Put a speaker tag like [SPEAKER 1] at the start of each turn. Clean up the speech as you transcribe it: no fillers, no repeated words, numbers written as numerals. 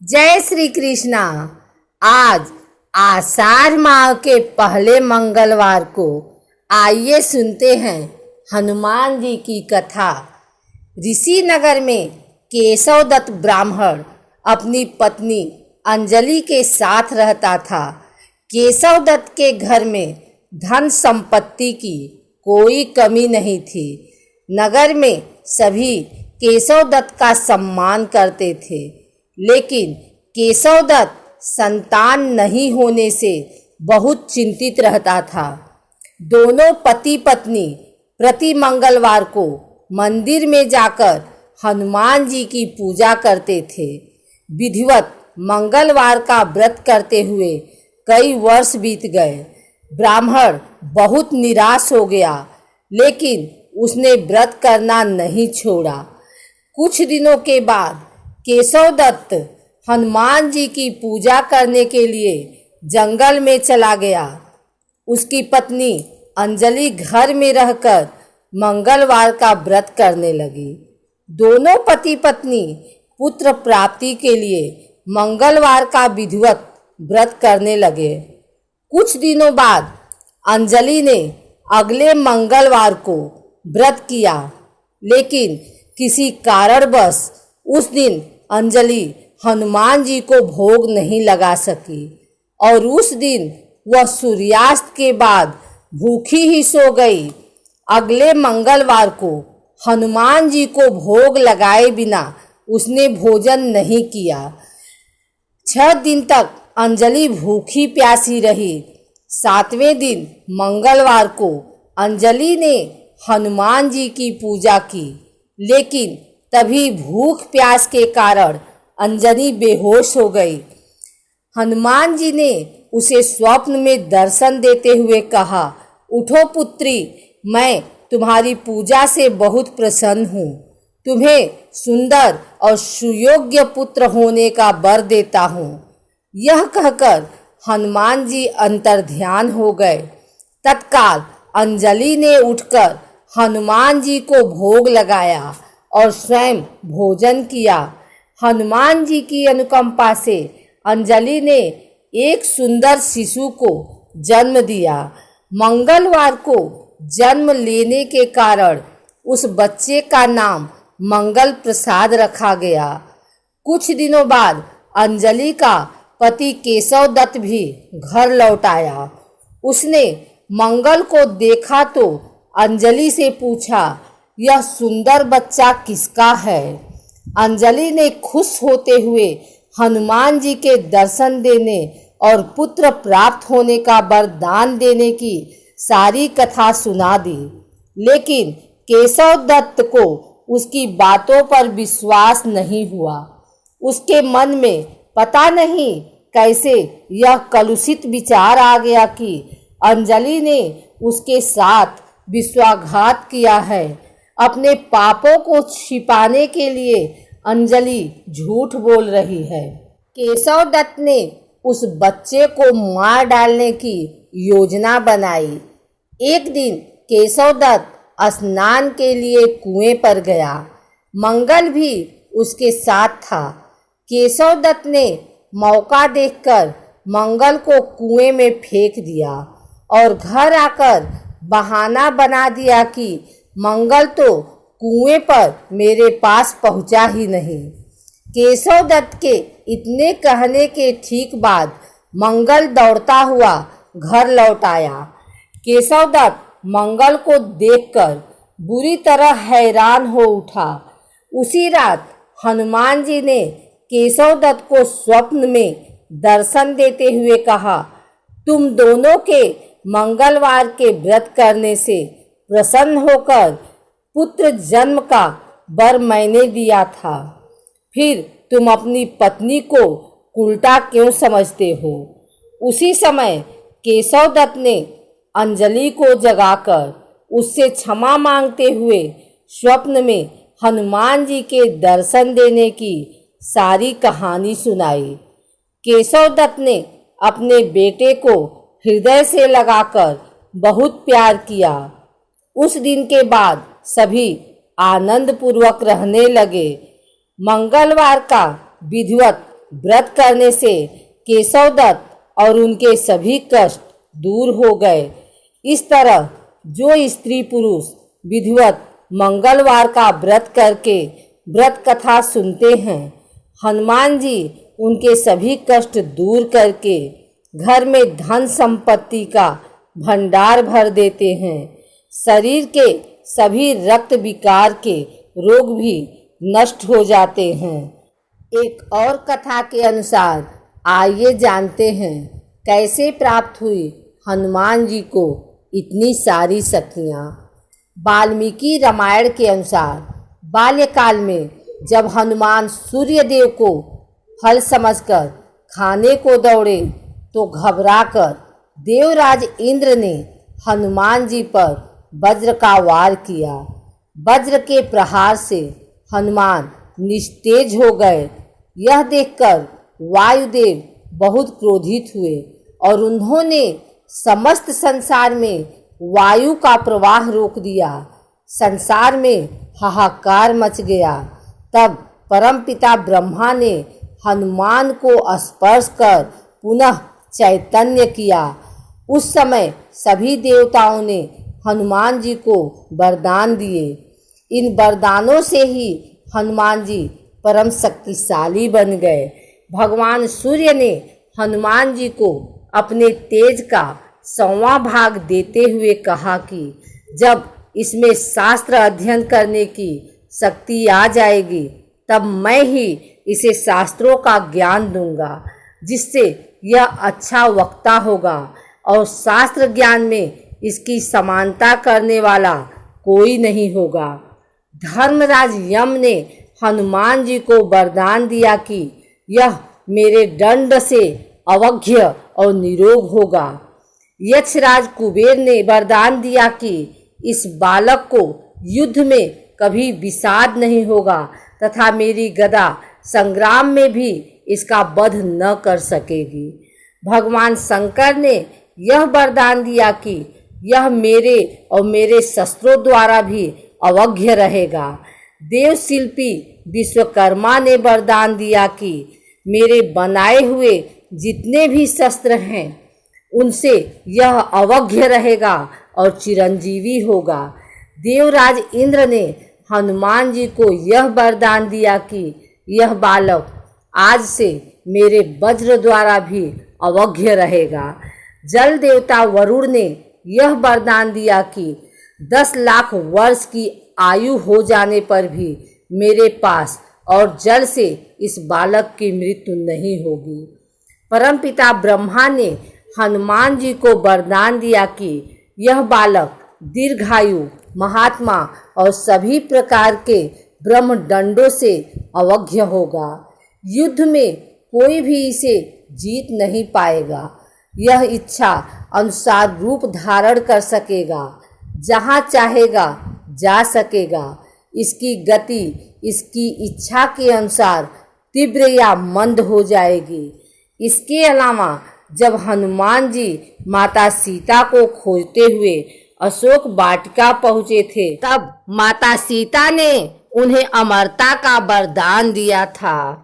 [SPEAKER 1] जय श्री कृष्णा। आज आषाढ़ माह के पहले मंगलवार को आइए सुनते हैं हनुमान जी की कथा। ऋषि नगर में केशव दत्त ब्राह्मण अपनी पत्नी अंजलि के साथ रहता था। केशव दत्त के घर में धन संपत्ति की कोई कमी नहीं थी। नगर में सभी केशव दत्त का सम्मान करते थे, लेकिन केशव दत्त संतान नहीं होने से बहुत चिंतित रहता था। दोनों पति पत्नी प्रति मंगलवार को मंदिर में जाकर हनुमान जी की पूजा करते थे। विधिवत मंगलवार का व्रत करते हुए कई वर्ष बीत गए। ब्राह्मण बहुत निराश हो गया, लेकिन उसने व्रत करना नहीं छोड़ा। कुछ दिनों के बाद केशव दत्त हनुमान जी की पूजा करने के लिए जंगल में चला गया। उसकी पत्नी अंजलि घर में रहकर मंगलवार का व्रत करने लगी। दोनों पति पत्नी पुत्र प्राप्ति के लिए मंगलवार का विधिवत व्रत करने लगे। कुछ दिनों बाद अंजलि ने अगले मंगलवार को व्रत किया, लेकिन किसी कारणवश उस दिन अंजलि हनुमान जी को भोग नहीं लगा सकी और उस दिन वह सूर्यास्त के बाद भूखी ही सो गई। अगले मंगलवार को हनुमान जी को भोग लगाए बिना उसने भोजन नहीं किया। 6 दिन तक अंजलि भूखी प्यासी रही। 7वें दिन मंगलवार को अंजलि ने हनुमान जी की पूजा की, लेकिन तभी भूख प्यास के कारण अंजलि बेहोश हो गई। हनुमान जी ने उसे स्वप्न में दर्शन देते हुए कहा, उठो पुत्री, मैं तुम्हारी पूजा से बहुत प्रसन्न हूँ। तुम्हें सुंदर और सुयोग्य पुत्र होने का वर देता हूँ। यह कहकर हनुमान जी अंतर्ध्यान हो गए। तत्काल अंजलि ने उठकर हनुमान जी को भोग लगाया और स्वयं भोजन किया। हनुमान जी की अनुकंपा से अंजलि ने एक सुंदर शिशु को जन्म दिया। मंगलवार को जन्म लेने के कारण उस बच्चे का नाम मंगल प्रसाद रखा गया। कुछ दिनों बाद अंजलि का पति केशव दत्त भी घर लौट आया। उसने मंगल को देखा तो अंजलि से पूछा, यह सुंदर बच्चा किसका है? अंजलि ने खुश होते हुए हनुमान जी के दर्शन देने और पुत्र प्राप्त होने का वरदान देने की सारी कथा सुना दी, लेकिन केशव दत्त को उसकी बातों पर विश्वास नहीं हुआ। उसके मन में पता नहीं कैसे यह कलुषित विचार आ गया कि अंजलि ने उसके साथ विश्वासघात किया है। अपने पापों को छिपाने के लिए अंजलि झूठ बोल रही है। केशव दत्त ने उस बच्चे को मार डालने की योजना बनाई। एक दिन केशव दत्त स्नान के लिए कुएं पर गया। मंगल भी उसके साथ था। केशव दत्त ने मौका देखकर मंगल को कुएं में फेंक दिया और घर आकर बहाना बना दिया कि मंगल तो कुएं पर मेरे पास पहुंचा ही नहीं। केशव दत्त के इतने कहने के ठीक बाद मंगल दौड़ता हुआ घर लौट आया। केशव दत्त मंगल को देखकर बुरी तरह हैरान हो उठा। उसी रात हनुमान जी ने केशव दत्त को स्वप्न में दर्शन देते हुए कहा, तुम दोनों के मंगलवार के व्रत करने से प्रसन्न होकर पुत्र जन्म का वर मैंने दिया था। फिर तुम अपनी पत्नी को उल्टा क्यों समझते हो? उसी समय केशव दत्त ने अंजलि को जगाकर उससे क्षमा मांगते हुए स्वप्न में हनुमान जी के दर्शन देने की सारी कहानी सुनाई। केशव दत्त ने अपने बेटे को हृदय से लगाकर बहुत प्यार किया। उस दिन के बाद सभी आनंद पूर्वक रहने लगे। मंगलवार का विधिवत व्रत करने से केशवदत्त और उनके सभी कष्ट दूर हो गए। इस तरह जो स्त्री पुरुष विधिवत मंगलवार का व्रत करके व्रत कथा सुनते हैं, हनुमान जी उनके सभी कष्ट दूर करके घर में धन संपत्ति का भंडार भर देते हैं। शरीर के सभी रक्त विकार के रोग भी नष्ट हो जाते हैं। एक और कथा के अनुसार आइए जानते हैं कैसे प्राप्त हुई हनुमान जी को इतनी सारी शक्तियाँ। वाल्मीकि रामायण के अनुसार बाल्यकाल में जब हनुमान सूर्यदेव को फल समझकर खाने को दौड़े तो घबराकर देवराज इंद्र ने हनुमान जी पर वज्र का वार किया। वज्र के प्रहार से हनुमान निस्तेज हो गए। यह देखकर वायुदेव बहुत क्रोधित हुए और उन्होंने समस्त संसार में वायु का प्रवाह रोक दिया। संसार में हाहाकार मच गया। तब परमपिता ब्रह्मा ने हनुमान को स्पर्श कर पुनः चैतन्य किया। उस समय सभी देवताओं ने हनुमान जी को वरदान दिए। इन वरदानों से ही हनुमान जी परम शक्तिशाली बन गए। भगवान सूर्य ने हनुमान जी को अपने तेज का 100वां भाग देते हुए कहा कि जब इसमें शास्त्र अध्ययन करने की शक्ति आ जाएगी तब मैं ही इसे शास्त्रों का ज्ञान दूंगा, जिससे यह अच्छा वक्ता होगा और शास्त्र ज्ञान में इसकी समानता करने वाला कोई नहीं होगा। धर्मराज यम ने हनुमान जी को वरदान दिया कि यह मेरे दंड से अवज्ञ और निरोग होगा। यक्षराज कुबेर ने वरदान दिया कि इस बालक को युद्ध में कभी विषाद नहीं होगा तथा मेरी गदा संग्राम में भी इसका वध न कर सकेगी। भगवान शंकर ने यह वरदान दिया कि यह मेरे और मेरे शस्त्रों द्वारा भी अवज्ञ रहेगा। देव शिल्पी विश्वकर्मा ने वरदान दिया कि मेरे बनाए हुए जितने भी शस्त्र हैं उनसे यह अवज्ञ रहेगा और चिरंजीवी होगा। देवराज इंद्र ने हनुमान जी को यह वरदान दिया कि यह बालक आज से मेरे वज्र द्वारा भी अवज्ञ रहेगा। जल देवता वरुण ने यह वरदान दिया कि 10 लाख वर्ष की आयु हो जाने पर भी मेरे पास और जल से इस बालक की मृत्यु नहीं होगी। परमपिता ब्रह्मा ने हनुमान जी को वरदान दिया कि यह बालक दीर्घायु, महात्मा और सभी प्रकार के ब्रह्मदंडों से अवज्ञ होगा। युद्ध में कोई भी इसे जीत नहीं पाएगा। यह इच्छा अनुसार रूप धारण कर सकेगा, जहाँ चाहेगा जा सकेगा। इसकी गति इसकी इच्छा के अनुसार तीव्र या मंद हो जाएगी। इसके अलावा जब हनुमान जी माता सीता को खोजते हुए अशोक वाटिका पहुँचे थे तब माता सीता ने उन्हें अमरता का वरदान दिया था।